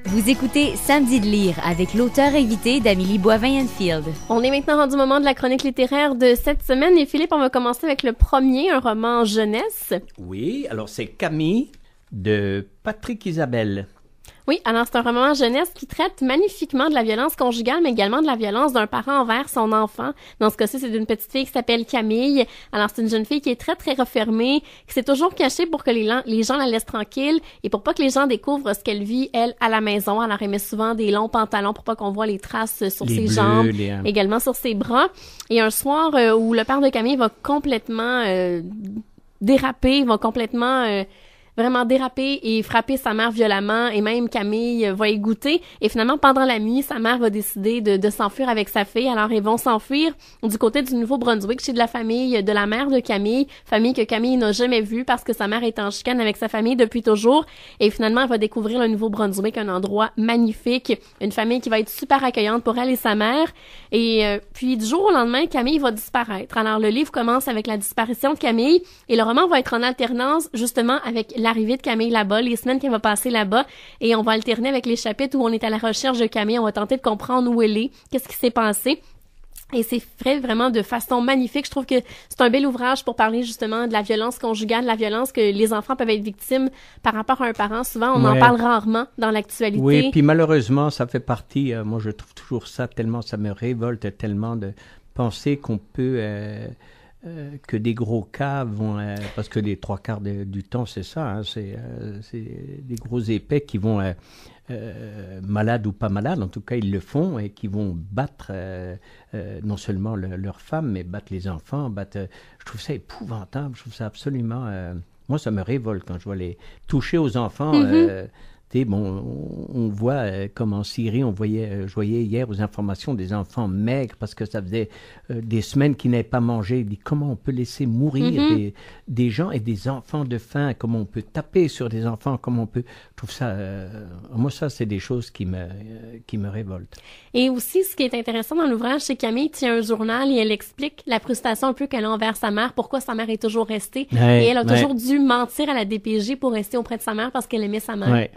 Vous écoutez Samedi de lire avec l'auteur invité d'Amélie Boivin-Enfield. On est maintenant rendu au moment de la chronique littéraire de cette semaine. Et Philippe, on va commencer avec le premier, un roman jeunesse. Oui, alors c'est Camille de Patrick Isabelle. Oui, alors c'est un roman jeunesse qui traite magnifiquement de la violence conjugale, mais également de la violence d'un parent envers son enfant. Dans ce cas-ci, c'est d'une petite fille qui s'appelle Camille. Alors c'est une jeune fille qui est très, très refermée, qui s'est toujours cachée pour que les gens la laissent tranquille et pour pas que les gens découvrent ce qu'elle vit, elle, à la maison. Alors elle met souvent des longs pantalons pour pas qu'on voit les traces sur ses jambes, également sur ses bras. Et un soir où le père de Camille va complètement déraper, va complètement... vraiment déraper et frapper sa mère violemment, et même Camille va y goûter. Et finalement, pendant la nuit, sa mère va décider de s'enfuir avec sa fille. Alors, ils vont s'enfuir du côté du Nouveau-Brunswick, chez de la famille de la mère de Camille, famille que Camille n'a jamais vue parce que sa mère est en chicane avec sa famille depuis toujours. Et finalement, elle va découvrir le Nouveau-Brunswick, un endroit magnifique, une famille qui va être super accueillante pour elle et sa mère. Et puis, du jour au lendemain, Camille va disparaître. Alors, le livre commence avec la disparition de Camille et le roman va être en alternance, justement, avec l'arrivée de Camille là-bas, les semaines qu'elle va passer là-bas, et on va alterner avec les chapitres où on est à la recherche de Camille, on va tenter de comprendre où elle est, qu'est-ce qui s'est passé. Et c'est fait vraiment de façon magnifique. Je trouve que c'est un bel ouvrage pour parler justement de la violence conjugale, de la violence que les enfants peuvent être victimes par rapport à un parent. Souvent, on en parle rarement dans l'actualité. Oui, puis malheureusement, ça fait partie, moi je trouve toujours ça tellement, ça me révolte tellement de penser qu'on peut... que des gros cas vont... parce que les 3/4 du temps, c'est ça, hein, c'est des gros épais qui vont, malades ou pas malades, en tout cas, ils le font, et qui vont battre non seulement leurs femmes, mais battre les enfants, je trouve ça épouvantable, je trouve ça absolument... moi, ça me révolte quand je vois les toucher aux enfants... Bon, on voit comme en Syrie, je voyais hier aux informations des enfants maigres parce que ça faisait des semaines qu'ils n'avaient pas mangé. Il dit comment on peut laisser mourir des gens et des enfants de faim, comment on peut taper sur des enfants, comment on peut... Je trouve ça... moi, ça, c'est des choses qui me révoltent. Et aussi, ce qui est intéressant dans l'ouvrage, c'est que Camille tient un journal et elle explique la frustration un peu qu'elle a envers sa mère, pourquoi sa mère est toujours restée. Et elle a toujours dû mentir à la DPJ pour rester auprès de sa mère parce qu'elle aimait sa mère. Ouais.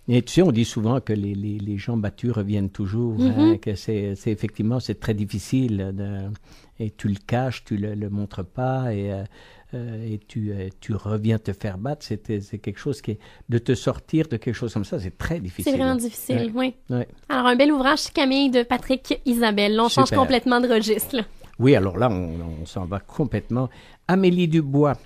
Et tu sais, on dit souvent que les gens battus reviennent toujours, hein, que c'est effectivement, c'est très difficile, et tu le caches, tu le montres pas, et tu reviens te faire battre, c'est quelque chose de te sortir de quelque chose comme ça, c'est très difficile. C'est vraiment difficile, oui. Ouais. Alors, un bel ouvrage, Camille, de Patrick Isabelle. Là, on change complètement de registre, là. Oui, alors là, on s'en va complètement. Amélie Dubois,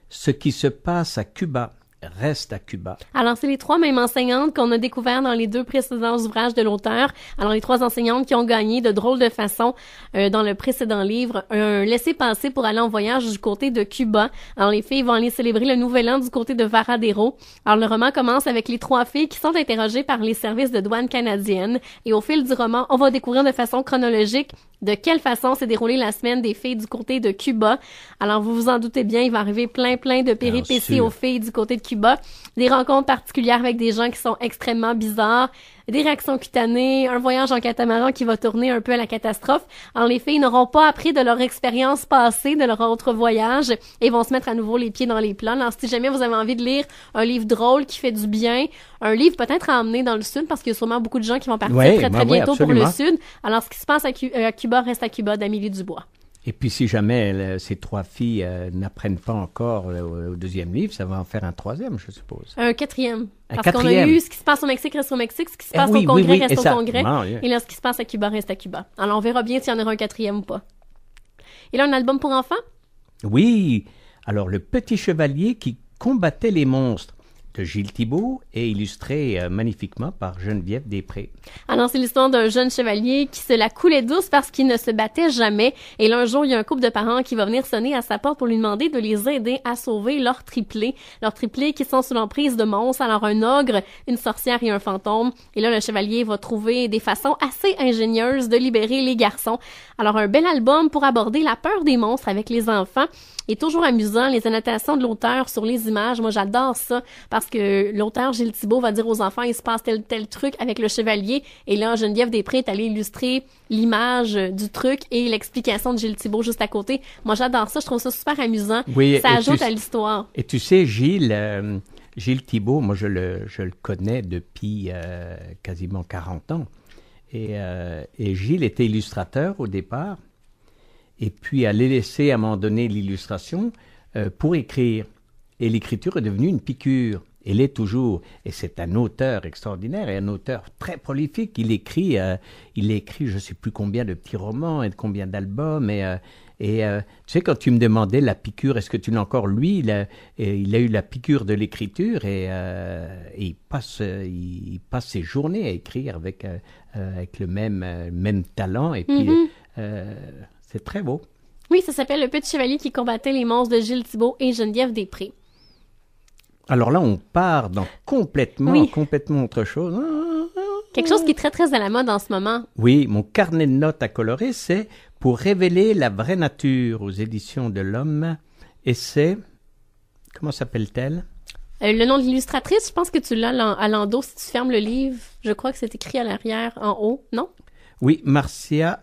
ce qui se passe à Cuba reste à Cuba. Alors, c'est les 3 mêmes enseignantes qu'on a découvert dans les 2 précédents ouvrages de l'auteur. Alors, les 3 enseignantes qui ont gagné de drôles de façon dans le précédent livre un laissez-passer pour aller en voyage du côté de Cuba. Alors, les filles vont aller célébrer le Nouvel An du côté de Varadero. Alors, le roman commence avec les 3 filles qui sont interrogées par les services de douane canadienne. Et au fil du roman, on va découvrir de façon chronologique de quelle façon s'est déroulée la semaine des filles du côté de Cuba. Alors, vous vous en doutez bien, il va arriver plein de péripéties aux filles du côté de Cuba. Des rencontres particulières avec des gens qui sont extrêmement bizarres, des réactions cutanées, un voyage en catamaran qui va tourner un peu à la catastrophe. Alors, les filles n'auront pas appris de leur expérience passée, de leur autre voyage, et vont se mettre à nouveau les pieds dans les plats. Alors, si jamais vous avez envie de lire un livre drôle qui fait du bien, un livre peut-être à emmener dans le Sud, parce qu'il y a sûrement beaucoup de gens qui vont partir très bientôt pour le Sud. Alors, ce qui se passe à Cuba reste à Cuba, d'Amélie Dubois. Et puis, si jamais ces 3 filles n'apprennent pas encore au 2e livre, ça va en faire un 3e, je suppose. Un 4e. Parce qu'on a eu ce qui se passe au Mexique reste au Mexique, ce qui se passe au Congrès reste au Congrès, et là, ce qui se passe à Cuba reste à Cuba. Alors, on verra bien s'il y en aura un 4e ou pas. Et là, un album pour enfants? Oui. Alors, Le Petit Chevalier qui combattait les monstres, de Gilles Thibault, et illustré magnifiquement par Geneviève Després. Alors, c'est l'histoire d'un jeune chevalier qui se la coulait douce parce qu'il ne se battait jamais. Et là, un jour, il y a un couple de parents qui va venir sonner à sa porte pour lui demander de les aider à sauver leurs triplés. Leurs triplés qui sont sous l'emprise de monstres. Alors, un ogre, une sorcière et un fantôme. Et là, le chevalier va trouver des façons assez ingénieuses de libérer les garçons. Alors, un bel album pour aborder la peur des monstres avec les enfants. Et toujours amusant, les annotations de l'auteur sur les images. Moi, j'adore ça parce que l'auteur Gilles Thibault va dire aux enfants, il se passe tel truc avec le chevalier. Et là, Geneviève Després est allée illustrer l'image du truc et l'explication de Gilles Thibault juste à côté. Moi, j'adore ça. Je trouve ça super amusant. Oui, ça ajoute à l'histoire. Et tu sais, Gilles, Gilles Thibault, moi je le connais depuis quasiment 40 ans. Et Gilles était illustrateur au départ, et puis a laissé à un moment donné l'illustration pour écrire. Et l'écriture est devenue une piqûre. Elle est toujours. Et c'est un auteur extraordinaire et un auteur très prolifique. Il écrit je ne sais plus combien de petits romans et de combien d'albums. Tu sais, quand tu me demandais la piqûre, est-ce que tu l'as encore? Lui, il a eu la piqûre de l'écriture et il passe ses journées à écrire avec le même talent. Et puis, c'est très beau. Oui, ça s'appelle Le Petit Chevalier qui combattait les monstres de Gilles Thibault et Geneviève Després. Alors là, on part dans complètement autre chose. Quelque chose qui est très, très à la mode en ce moment. Oui, mon carnet de notes à colorer, c'est Pour révéler la vraie nature aux éditions de l'Homme. Et c'est... Comment s'appelle-t-elle? Le nom de l'illustratrice, je pense que tu l'as à l'endos si tu fermes le livre. Je crois que c'est écrit à l'arrière, en haut, non? Oui, Marcia...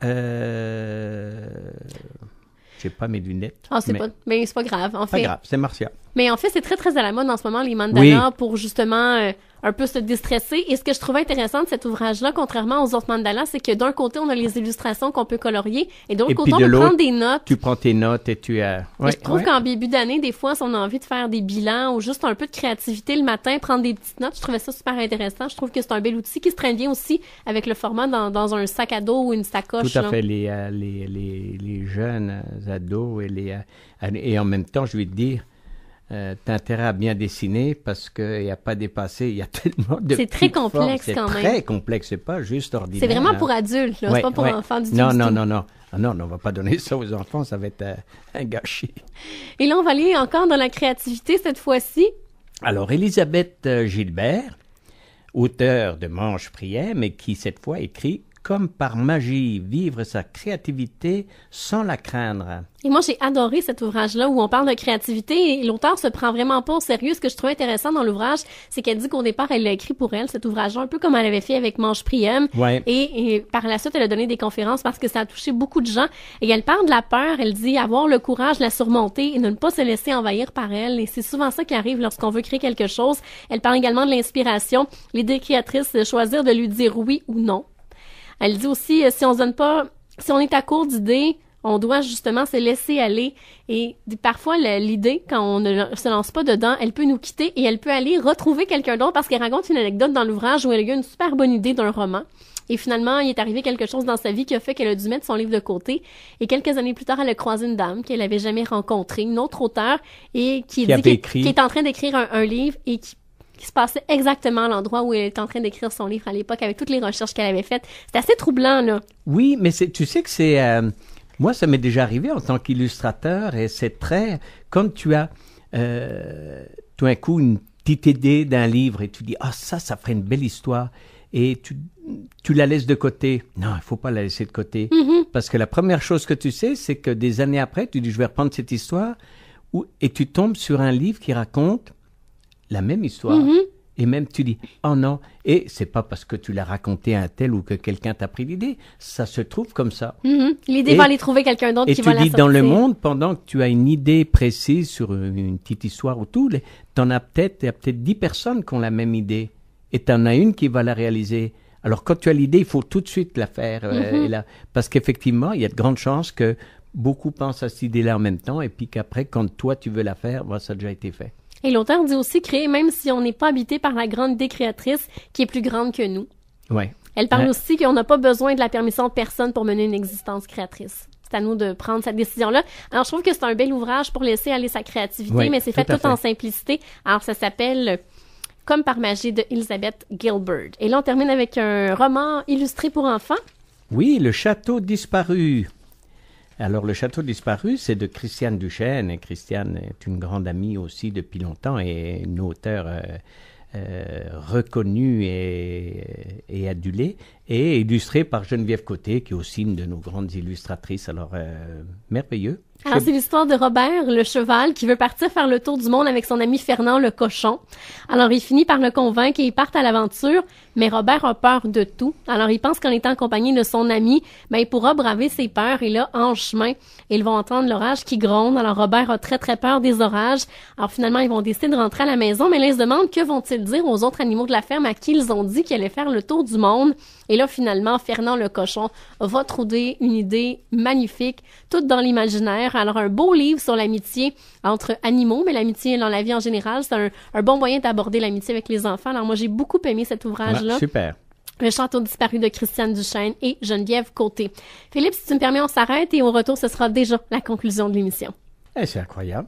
J'ai pas mes lunettes. Ah, mais c'est pas grave, en fait. Pas grave, c'est Marcia. Mais en fait, c'est très, très à la mode en ce moment, les mandalas, pour justement un peu se déstresser. Et ce que je trouvais intéressant de cet ouvrage-là, contrairement aux autres mandalas, c'est que d'un côté, on a les illustrations qu'on peut colorier, et de l'autre côté, on peut prendre des notes. Tu prends tes notes et tu as... Ouais, je trouve qu'en début d'année, des fois, si on a envie de faire des bilans ou juste un peu de créativité le matin, prendre des petites notes, je trouvais ça super intéressant. Je trouve que c'est un bel outil qui se traîne bien aussi avec le format dans un sac à dos ou une sacoche. Tout à fait. Les jeunes ados et en même temps, je vais te dire, t'as intérêt à bien dessiner parce qu'il n'y a pas dépassé, il y a tellement de... C'est très complexe quand même. C'est très complexe, c'est pas juste ordinaire. C'est vraiment pour adultes, là. C'est pas pour enfants du tout. Non. Ah non, on va pas donner ça aux enfants, ça va être un gâchis. Et là, on va aller encore dans la créativité cette fois-ci. Alors, Elisabeth Gilbert, auteure de Manche Prière, mais qui cette fois écrit « Comme par magie, vivre sa créativité sans la craindre ». Et moi, j'ai adoré cet ouvrage-là où on parle de créativité et l'auteur se prend vraiment pas au sérieux. Ce que je trouvais intéressant dans l'ouvrage, c'est qu'elle dit qu'au départ, elle l'a écrit pour elle, cet ouvrage-là, un peu comme elle avait fait avec Manche Priem. Ouais. Et par la suite, elle a donné des conférences parce que ça a touché beaucoup de gens. Et elle parle de la peur, elle dit avoir le courage de la surmonter et de ne pas se laisser envahir par elle. Et c'est souvent ça qui arrive lorsqu'on veut créer quelque chose. Elle parle également de l'inspiration, l'idée créatrice de choisir de lui dire oui ou non. Elle dit aussi, si on est à court d'idées, on doit justement se laisser aller. Et parfois, l'idée, quand on ne se lance pas dedans, elle peut nous quitter et elle peut aller retrouver quelqu'un d'autre parce qu'elle raconte une anecdote dans l'ouvrage où elle a eu une super bonne idée d'un roman. Et finalement, il est arrivé quelque chose dans sa vie qui a fait qu'elle a dû mettre son livre de côté. Et quelques années plus tard, elle a croisé une dame qu'elle avait jamais rencontrée, une autre auteure, et qui est en train d'écrire un livre et qui se passait exactement à l'endroit où elle était en train d'écrire son livre à l'époque avec toutes les recherches qu'elle avait faites. C'est assez troublant, là. Oui, mais tu sais que c'est... moi, ça m'est déjà arrivé en tant qu'illustrateur et c'est très... Comme tu as tout d'un coup une petite idée d'un livre et tu dis « Ah, ça ferait une belle histoire » et tu la laisses de côté. Non, il faut pas la laisser de côté. Parce que la première chose que tu sais, c'est que des années après, tu dis « Je vais reprendre cette histoire » et tu tombes sur un livre qui raconte la même histoire. Et même tu dis, oh non, et c'est pas parce que tu l'as raconté à un tel ou que quelqu'un t'a pris l'idée, ça se trouve comme ça. L'idée va aller trouver quelqu'un d'autre qui va la sortir. Et tu dis dans le monde, pendant que tu as une idée précise sur une petite histoire ou tout, il y a peut-être 10 personnes qui ont la même idée. Et tu en as une qui va la réaliser. Alors quand tu as l'idée, il faut tout de suite la faire. Parce qu'effectivement, il y a de grandes chances que beaucoup pensent à cette idée-là en même temps et puis qu'après, quand toi tu veux la faire, ça a déjà été fait. Et l'auteur dit aussi créer même si on n'est pas habité par la grande idée créatrice qui est plus grande que nous. Ouais. Elle parle aussi qu'on n'a pas besoin de la permission de personne pour mener une existence créatrice. C'est à nous de prendre cette décision-là. Alors, je trouve que c'est un bel ouvrage pour laisser aller sa créativité, mais c'est fait tout en simplicité. Alors, ça s'appelle Comme par magie de Elizabeth Gilbert. Et là, on termine avec un roman illustré pour enfants. Oui, Le Château disparu. Alors, Le Château disparu, c'est de Christiane Duchesne. Et Christiane est une grande amie aussi depuis longtemps et une auteure reconnue et adulée. et illustré par Geneviève Côté, qui est aussi une de nos grandes illustratrices. Alors, merveilleux. Alors, c'est l'histoire de Robert, le cheval, qui veut partir faire le tour du monde avec son ami Fernand, le cochon. Alors, il finit par le convaincre et ils partent à l'aventure, mais Robert a peur de tout. Alors, il pense qu'en étant accompagné de son ami, il pourra braver ses peurs. Et là, en chemin, ils vont entendre l'orage qui gronde. Alors, Robert a très, très peur des orages. Alors, finalement, ils vont décider de rentrer à la maison, mais là, ils se demandent que vont-ils dire aux autres animaux de la ferme à qui ils ont dit qu'ils allaient faire le tour du monde. Et là, finalement, Fernand, le cochon, va trouver une idée magnifique, toute dans l'imaginaire. Alors, un beau livre sur l'amitié entre animaux, mais l'amitié dans la vie en général, c'est un bon moyen d'aborder l'amitié avec les enfants. Alors, moi, j'ai beaucoup aimé cet ouvrage-là. Super. Le château disparu de Christiane Duchesne et Geneviève Côté. Philippe, si tu me permets, on s'arrête et au retour, ce sera déjà la conclusion de l'émission. C'est incroyable.